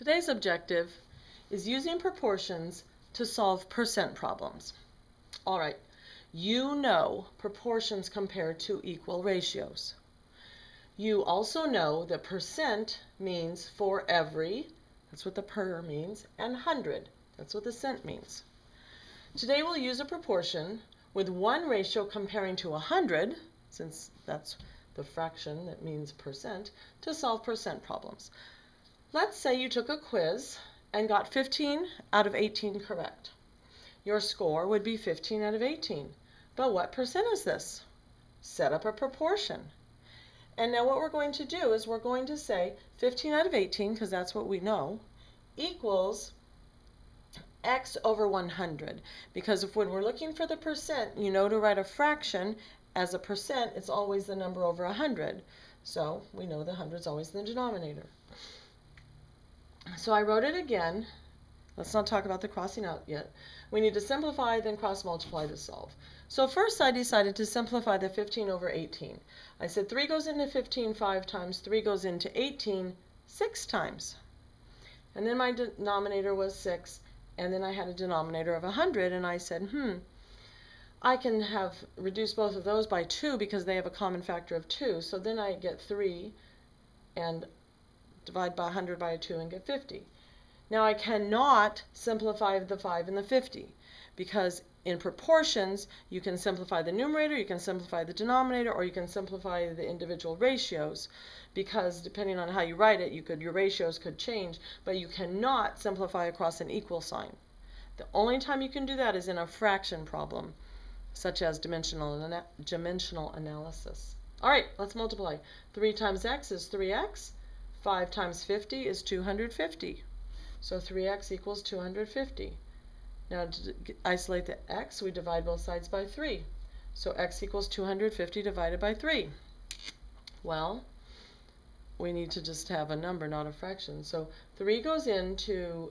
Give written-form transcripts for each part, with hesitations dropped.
Today's objective is using proportions to solve percent problems. All right, you know proportions compare to equal ratios. You also know that percent means for every, that's what the per means, and hundred, that's what the cent means. Today we'll use a proportion with one ratio comparing to 100, since that's the fraction that means percent, to solve percent problems. Let's say you took a quiz and got 15 out of 18 correct. Your score would be 15 out of 18. But what percent is this? Set up a proportion. And now what we're going to do is we're going to say 15 out of 18, because that's what we know, equals x over 100. Because if when we're looking for the percent, you know to write a fraction as a percent, it's always the number over 100. So we know the 100 is always in the denominator. So I wrote it again. Let's not talk about the crossing out yet. We need to simplify, then cross multiply to solve. So first I decided to simplify the 15 over 18. I said 3 goes into 15 5 times, 3 goes into 18 6 times. And then my denominator was 6, and then I had a denominator of 100, and I said, I can have reduced both of those by 2 because they have a common factor of 2. So then I get 3 and divide by 100 by 2 and get 50. Now I cannot simplify the 5 and the 50 because in proportions you can simplify the numerator, you can simplify the denominator, or you can simplify the individual ratios, because depending on how you write it, your ratios could change, but you cannot simplify across an equal sign. The only time you can do that is in a fraction problem, such as dimensional analysis. All right, let's multiply. 3 times x is 3x. 5 times 50 is 250. So 3x equals 250. Now to isolate the x, we divide both sides by 3. So x equals 250 divided by 3. Well, we need to just have a number, not a fraction. So 3 goes into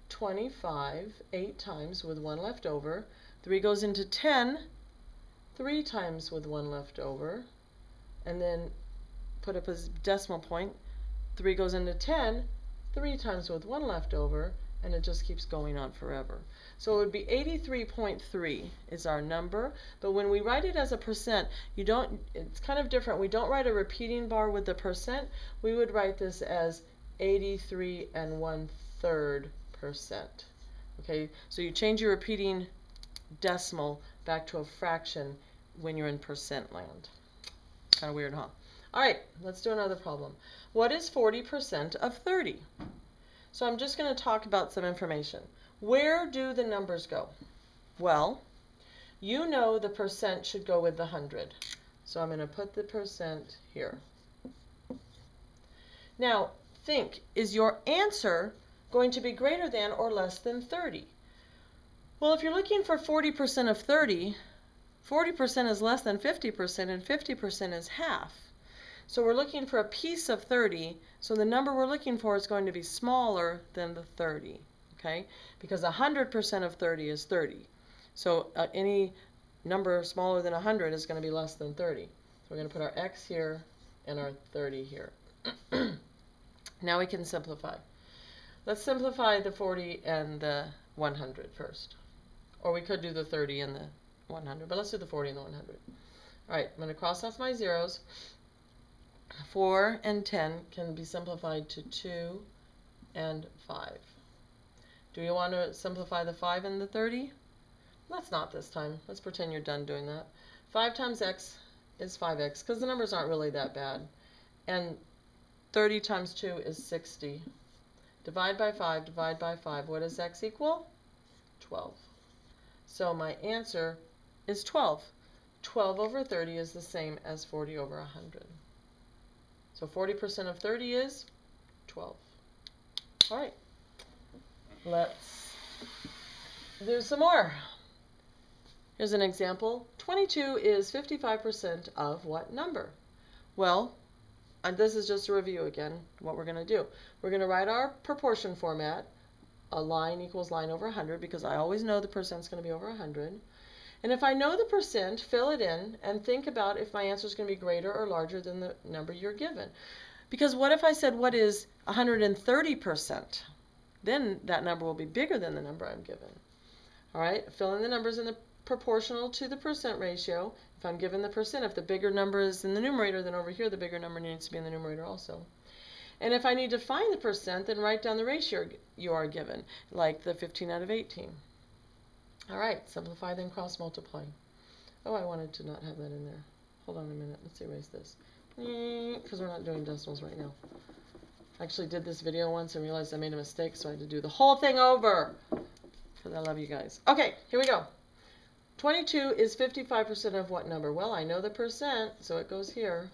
25 8 times with 1 left over. 3 goes into 10 3 times with 1 left over. And then put up a decimal point. 3 goes into 10 3 times with 1 left over, and it just keeps going on forever. So it would be 83.3 is our number, but when we write it as a percent, it's kind of different. We don't write a repeating bar with the percent. We would write this as 83 1/3%. Okay, so you change your repeating decimal back to a fraction when you're in percent land. Kind of weird, huh? All right, let's do another problem. What is 40% of 30? So I'm just going to talk about some information. Where do the numbers go? Well, you know the percent should go with the 100. So I'm going to put the percent here. Now, think, is your answer going to be greater than or less than 30? Well, if you're looking for 40% of 30, 40% is less than 50%, and 50% is half. So we're looking for a piece of 30, so the number we're looking for is going to be smaller than the 30, okay? Because 100% of 30 is 30. So any number smaller than 100 is going to be less than 30. So we're going to put our x here and our 30 here. Now we can simplify. Let's simplify the 40 and the 100 first. Or we could do the 30 and the 100, but let's do the 40 and the 100. All right, I'm going to cross off my zeros. 4 and 10 can be simplified to 2 and 5. Do you want to simplify the 5 and the 30? Let's not this time. Let's pretend you're done doing that. 5 times x is 5x, because the numbers aren't really that bad. And 30 times 2 is 60. Divide by 5, divide by 5. What does x equal? 12. So my answer is 12. 12 over 30 is the same as 40 over 100. So 40% of 30 is 12. All right, let's do some more. Here's an example. 22 is 55% of what number? Well, this is just a review again, what we're going to do. We're going to write our proportion format, a line equals line over 100, because I always know the percent's going to be over 100. And if I know the percent, fill it in and think about if my answer is going to be greater or larger than the number you're given. Because what if I said, what is 130%? Then that number will be bigger than the number I'm given. All right, fill in the numbers in the proportional to the percent ratio. If I'm given the percent, if the bigger number is in the numerator, then over here the bigger number needs to be in the numerator also. And if I need to find the percent, then write down the ratio you are given, like the 15 out of 18. All right, simplify, then cross multiply. Oh, I wanted to not have that in there. Hold on a minute. Let's erase this. Because we're not doing decimals right now. I actually did this video once and realized I made a mistake, so I had to do the whole thing over. Because I love you guys. Okay, here we go. 22 is 55% of what number? Well, I know the percent, so it goes here.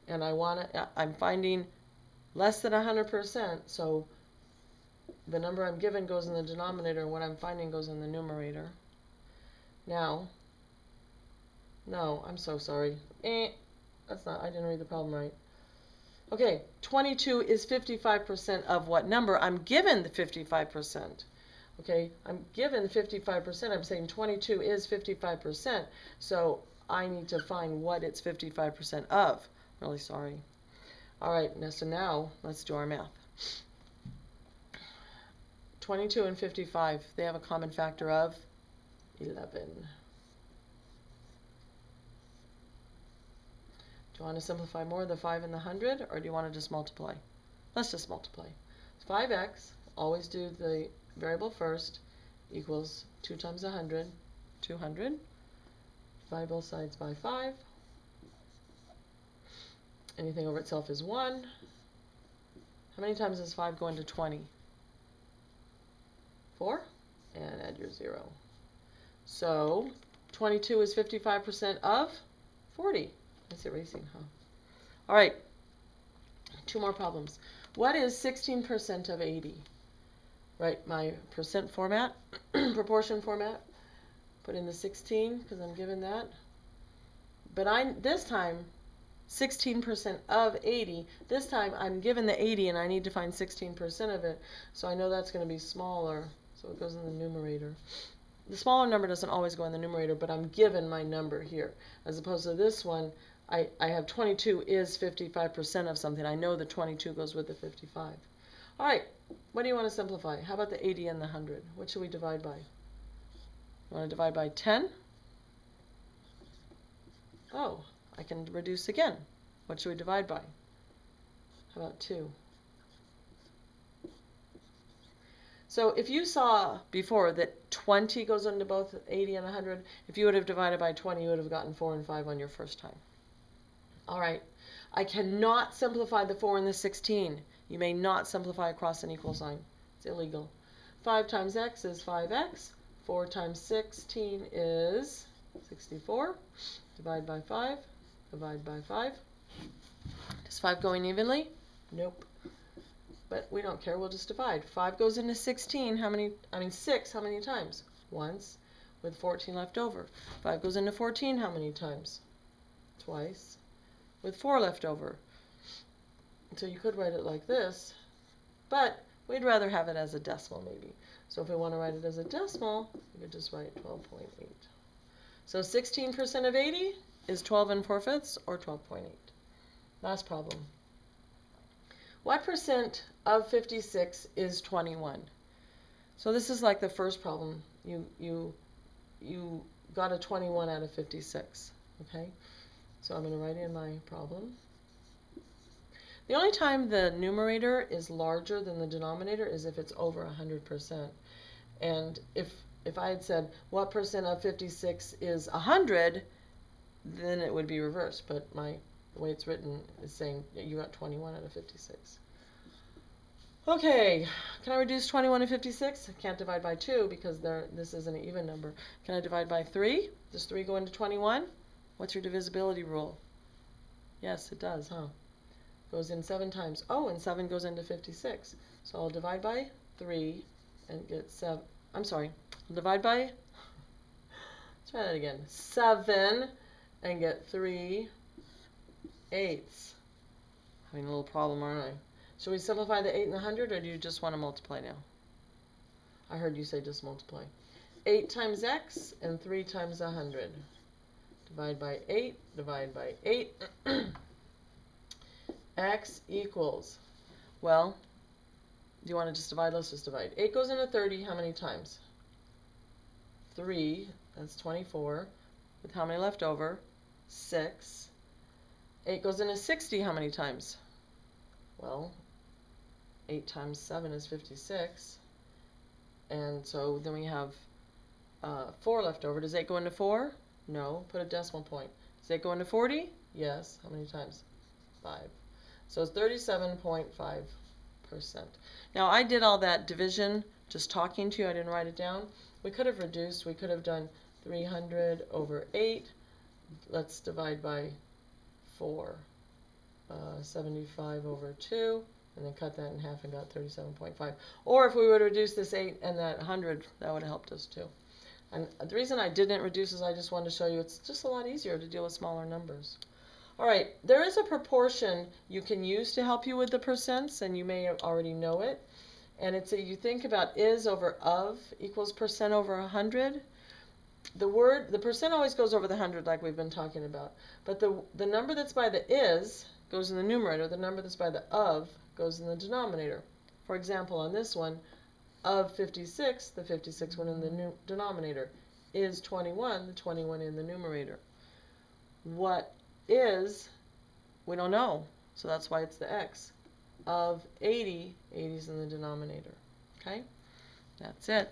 And I'm finding less than 100%, so the number I'm given goes in the denominator, and what I'm finding goes in the numerator. Now, no, I'm so sorry. That's not, I didn't read the problem right. Okay, 22 is 55% of what number? I'm given the 55%. Okay, I'm given 55%. I'm saying 22 is 55%. So I need to find what it's 55% of. Really sorry. All right, so now let's do our math. 22 and 55, they have a common factor of 11. Do you want to simplify more, the 5 and the 100, or do you want to just multiply? Let's just multiply. 5x, always do the variable first, equals 2 times 100, 200. Divide both sides by 5. Anything over itself is 1. How many times does 5 go into 20? 4. And add your 0. So 22 is 55% of 40. That's erasing, huh? All right. 2 more problems. What is 16% of 80? Write my percent format, proportion format. Put in the 16 because I'm given that. But this time, 16% of 80. This time I'm given the 80 and I need to find 16% of it. So I know that's going to be smaller. So it goes in the numerator. The smaller number doesn't always go in the numerator, but I'm given my number here. As opposed to this one, I have 22 is 55% of something. I know the 22 goes with the 55. All right, what do you want to simplify? How about the 80 and the 100? What should we divide by? You want to divide by 10? Oh, I can reduce again. What should we divide by? How about 2? So if you saw before that 20 goes into both 80 and 100, if you would have divided by 20, you would have gotten 4 and 5 on your first time. All right, I cannot simplify the 4 and the 16. You may not simplify across an equal sign. It's illegal. 5 times x is 5x. 4 times 16 is 64. Divide by 5. Divide by 5. Does 5 go in evenly? Nope. But we don't care. We'll just divide. 5 goes into 16. 6, how many times? Once, with 14 left over. 5 goes into 14. How many times? Twice, with 4 left over. So you could write it like this, but we'd rather have it as a decimal maybe. So if we want to write it as a decimal, we could just write 12.8. So 16% of 80 is 12 4/5 or 12.8. Last problem. What percent of 56 is 21? So this is like the first problem. You got a 21 out of 56. Okay? So I'm going to write in my problem. The only time the numerator is larger than the denominator is if it's over 100%. And if I had said, what percent of 56 is 100, then it would be reversed. But the way it's written is saying you got 21 out of 56. Okay, can I reduce 21 to 56? I can't divide by 2 because this is an even number. Can I divide by 3? Does 3 go into 21? What's your divisibility rule? Yes, it does, huh? Goes in 7 times. Oh, and 7 goes into 56. So I'll divide by 3 and get 7. I'm sorry. I'll divide by, let's try that again. 7 and get 3/8. Having a little problem, aren't I? Should we simplify the 8 and the 100, or do you just want to multiply now? I heard you say just multiply. 8 times x and 3 times 100. Divide by 8, divide by 8. X equals, well, do you want to just divide? Let's just divide. 8 goes into 30 how many times? 3, that's 24. With how many left over? 6. 8 goes into 60 how many times? Well, 8 times 7 is 56. And so then we have 4 left over. Does 8 go into 4? No. Put a decimal point. Does 8 go into 40? Yes. How many times? 5. So it's 37.5%. Now I did all that division just talking to you. I didn't write it down. We could have reduced. We could have done 300 over 8. Let's divide by 4. 75 over 2. And then cut that in half and got 37.5. Or if we would reduce this 8 and that 100, that would have helped us too. And the reason I didn't reduce is I just wanted to show you it's just a lot easier to deal with smaller numbers. All right, there is a proportion you can use to help you with the percents, and you may already know it. And it's you think about is over of equals percent over 100. The percent always goes over the 100 like we've been talking about. But the number that's by the is goes in the numerator. The number that's by the of goes in the denominator. For example, on this one, of 56, the 56 went in the denominator. Is 21, the 21 in the numerator. What is, we don't know, so that's why it's the x. Of 80, 80 is in the denominator. Okay? That's it.